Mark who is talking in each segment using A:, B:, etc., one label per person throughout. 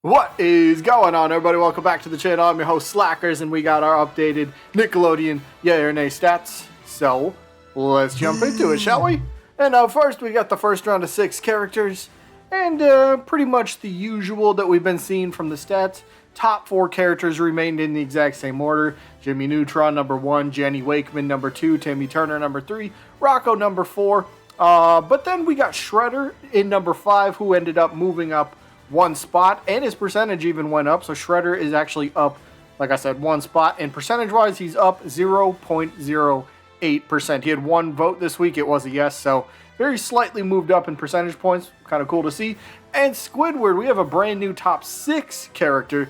A: What is going on, everybody? Welcome back to the channel. I'm your host, Slackers, and we got our updated Nickelodeon yay or nay stats. So, let's jump into it, shall we? And first, we got the first round of 6 characters, and pretty much the usual that we've been seeing from the stats. Top 4 characters remained in the exact same order. Jimmy Neutron, number 1. Jenny Wakeman, number 2. Timmy Turner, number 3. Rocco, number 4. But then we got Shredder in number 5, who ended up moving up 1 spot, and his percentage even went up. So Shredder is actually up, like I said, 1 spot, and percentage-wise, he's up 0.08%. He had 1 vote this week. It was a yes, so very slightly moved up in percentage points. Kind of cool to see. And Squidward, we have a brand new top 6 character.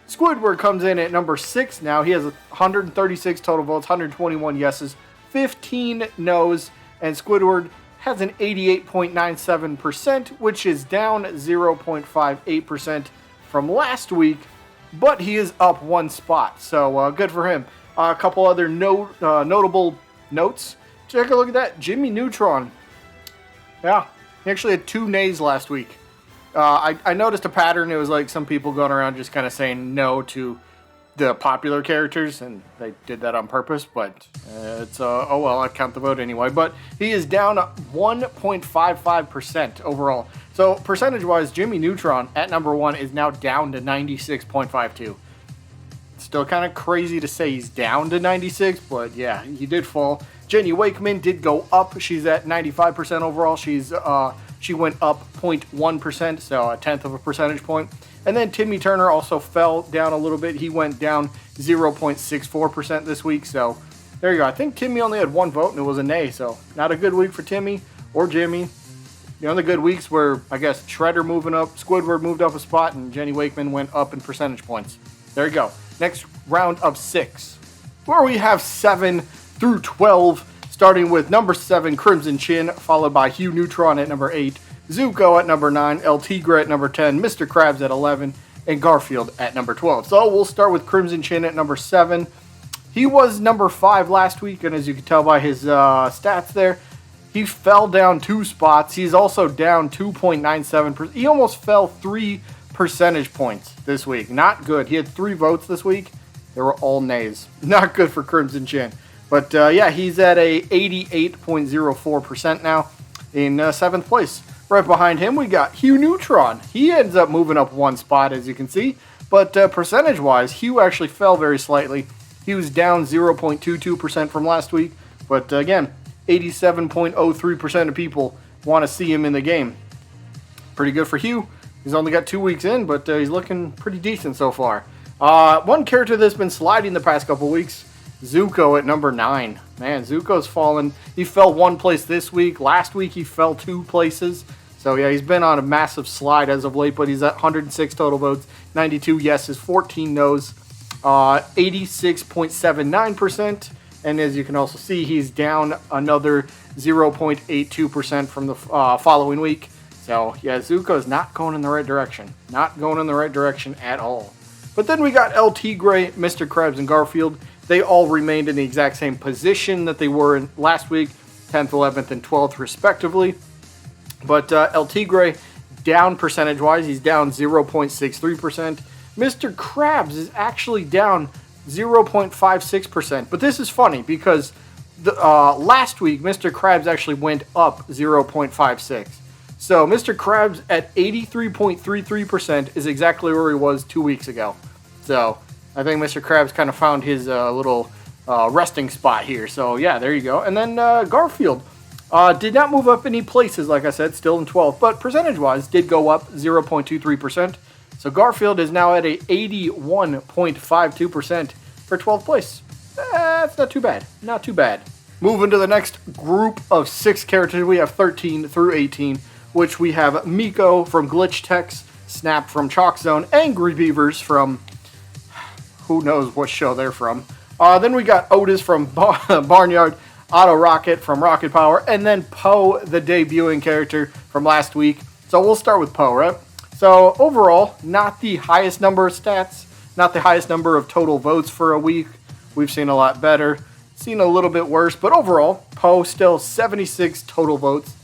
A: Squidward comes in at number 6 now. He has 136 total votes, 121 yeses, 15 no's, and Squidward has an 88.97%, which is down 0.58% from last week, but he is up 1 spot, so good for him. A couple other notable notes. Take a look at that. Jimmy Neutron. Yeah, he actually had 2 nays last week. I noticed a pattern. It was like some people going around just kind of saying no to the popular characters, and they did that on purpose, but it's oh well, I count the vote anyway. But he is down 1.55% overall. So percentage wise, Jimmy Neutron at number 1 is now down to 96.52. Still kind of crazy to say he's down to 96, but yeah, he did fall. Jenny Wakeman did go up. She's at 95% overall. She went up 0.1%, so a tenth of a percentage point. And then Timmy Turner also fell down a little bit. He went down 0.64% this week. So there you go. I think Timmy only had 1 vote and it was a nay. So not a good week for Timmy or Jimmy. The only good weeks were, I guess, Shredder moving up, Squidward moved up a spot, and Jenny Wakeman went up in percentage points. There you go. Next round of 6, where we have 7 through 12, starting with number 7, Crimson Chin, followed by Hugh Neutron at number 8. Zuko at number 9, El Tigre at number 10, Mr. Krabs at 11, and Garfield at number 12. So we'll start with Crimson Chin at number 7. He was number 5 last week, and as you can tell by his stats there, he fell down 2 spots. He's also down 2.97%. He almost fell 3 percentage points this week. Not good. He had 3 votes this week. They were all nays. Not good for Crimson Chin. But yeah, he's at a 88.04% now in 7th place. Right behind him, we got Hugh Neutron. He ends up moving up 1 spot, as you can see. But percentage-wise, Hugh actually fell very slightly. He was down 0.22% from last week. But again, 87.03% of people want to see him in the game. Pretty good for Hugh. He's only got 2 weeks in, but he's looking pretty decent so far. One character that's been sliding the past couple weeks, Zuko at number 9. Man, Zuko's fallen. He fell 1 place this week. Last week he fell 2 places. So yeah, he's been on a massive slide as of late, but he's at 106 total votes, 92 yeses, 14 no's, 86.79%. And as you can also see, he's down another 0.82% from the following week. So yeah, Zuko's not going in the right direction. Not going in the right direction at all. But then we got El Tigre, Mr. Krabs, and Garfield. They all remained in the exact same position that they were in last week, 10th, 11th, and 12th respectively. But El Tigre, down percentage-wise, he's down 0.63%. Mr. Krabs is actually down 0.56%. But this is funny because last week, Mr. Krabs actually went up 0.56%. So Mr. Krabs at 83.33% is exactly where he was 2 weeks ago. So I think Mr. Krabs kind of found his little resting spot here. So yeah, there you go. And then Garfield did not move up any places, like I said, still in 12th, but percentage-wise did go up 0.23%. So Garfield is now at a 81.52% for 12th place. That's not too bad. Not too bad. Moving to the next group of 6 characters, we have 13 through 18, which we have Miko from Glitch Tex, Snap from Chalk Zone, Angry Beavers from who knows what show they're from. Then we got Otis from Barnyard, Auto Rocket from Rocket Power, and then Poe, the debuting character from last week. So we'll start with Poe, right? So overall, not the highest number of stats, not the highest number of total votes for a week. We've seen a lot better, seen a little bit worse, but overall, Poe still 76 total votes.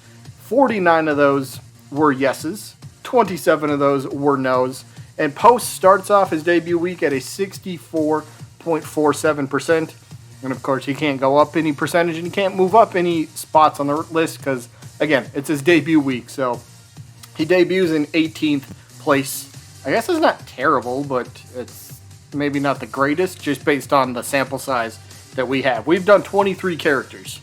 A: 49 of those were yeses, 27 of those were no's, And Post starts off his debut week at a 64.47%. And of course, he can't go up any percentage and he can't move up any spots on the list because, again, it's his debut week. So he debuts in 18th place. I guess it's not terrible, but it's maybe not the greatest just based on the sample size that we have. We've done 23 characters.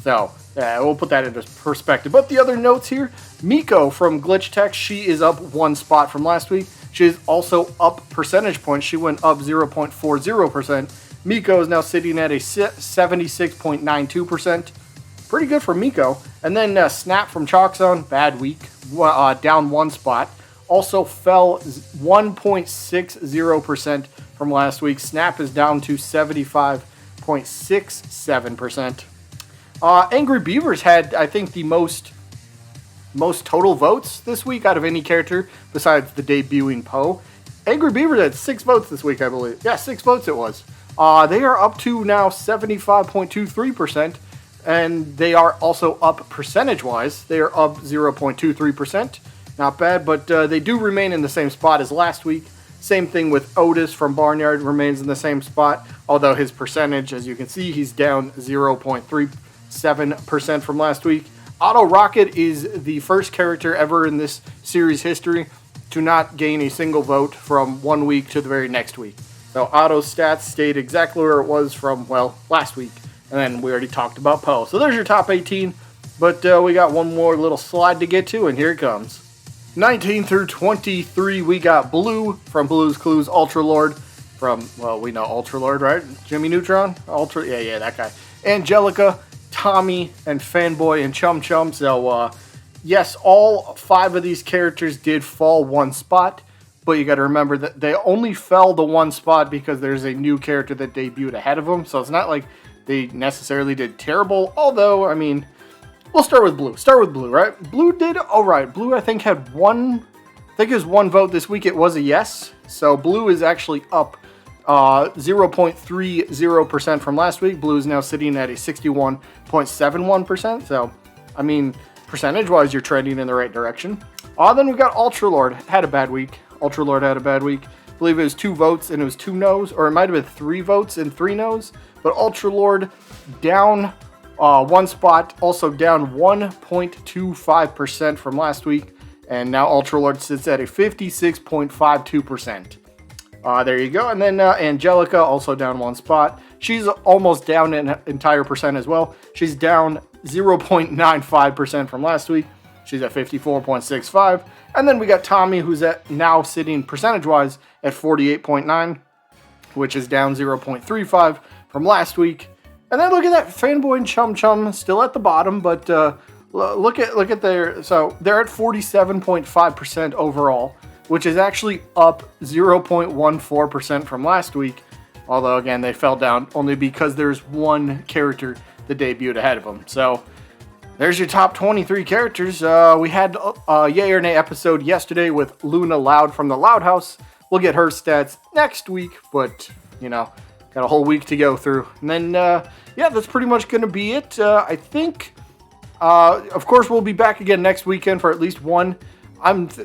A: So we'll put that into perspective. But the other notes here, Miko from Glitch Tech, she is up 1 spot from last week. She is also up percentage points. She went up 0.40%. Miko is now sitting at a 76.92%. Pretty good for Miko. And then Snap from Chalk Zone, bad week, down 1 spot. Also fell 1.60% from last week. Snap is down to 75.67%. Angry Beavers had, I think, the most total votes this week out of any character besides the debuting Poe. Angry Beavers had 6 votes this week, I believe. Yeah, 6 votes it was. They are up to now 75.23%, and they are also up percentage-wise. They are up 0.23%. Not bad, but they do remain in the same spot as last week. Same thing with Otis from Barnyard, remains in the same spot, although his percentage, as you can see, he's down 0.37% from last week. Auto Rocket is the first character ever in this series history to not gain a single vote from 1 week to the very next week. So Auto's stats stayed exactly where it was from, well, last week. And then we already talked about Poe. So there's your top 18, but we got one more little slide to get to, and here it comes. 19 through 23, we got Blue from Blue's Clues, Ultra Lord from, well, we know Ultra Lord, right? Jimmy Neutron? Yeah, that guy. Angelica, Tommy, and Fanboy, and Chum Chum. So, yes, all 5 of these characters did fall 1 spot, but you got to remember that they only fell the 1 spot because there's a new character that debuted ahead of them. So it's not like they necessarily did terrible, although, I mean, we'll start with Blue. Start with Blue, right? Blue did all right. Blue, I think, had one vote this week. It was a yes. So Blue is actually up 0.30% from last week. Blue is now sitting at a 61.71%. So, I mean, percentage-wise, you're trending in the right direction. Then we've got Ultra Lord. Had a bad week. Ultra Lord had a bad week. I believe it was 2 votes and it was 2 no's, or it might have been 3 votes and 3 no's. But Ultra Lord down 1 spot, also down 1.25% from last week, and now Ultra Lord sits at a 56.52%. There you go. And then Angelica also down 1 spot. She's almost down an entire percent as well. She's down 0.95% from last week. She's at 54.65. And then we got Tommy, who's at now sitting percentage-wise at 48.9, which is down 0.35 from last week. And then look at that, Fanboy and Chum Chum still at the bottom, but look at their, so they're at 47.5% overall, which is actually up 0.14% from last week. Although again, they fell down only because there's 1 character that debuted ahead of them. So there's your top 23 characters. We had a Yay or Nay episode yesterday with Luna Loud from the Loud House. We'll get her stats next week, but you know, got a whole week to go through. And then, yeah, that's pretty much going to be it. I think, of course, we'll be back again next weekend for at least 1.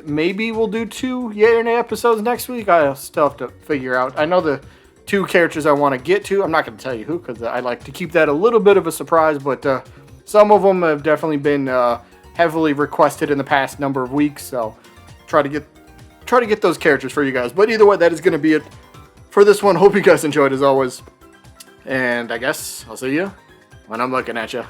A: Maybe we'll do 2 Yay or Nay episodes next week. I still have to figure out. I know the 2 characters I want to get to. I'm not going to tell you who because I like to keep that a little bit of a surprise. But some of them have definitely been heavily requested in the past number of weeks. So try to get those characters for you guys. But either way, that is going to be it for this one. Hope you guys enjoyed as always. And I guess I'll see you when I'm looking at you.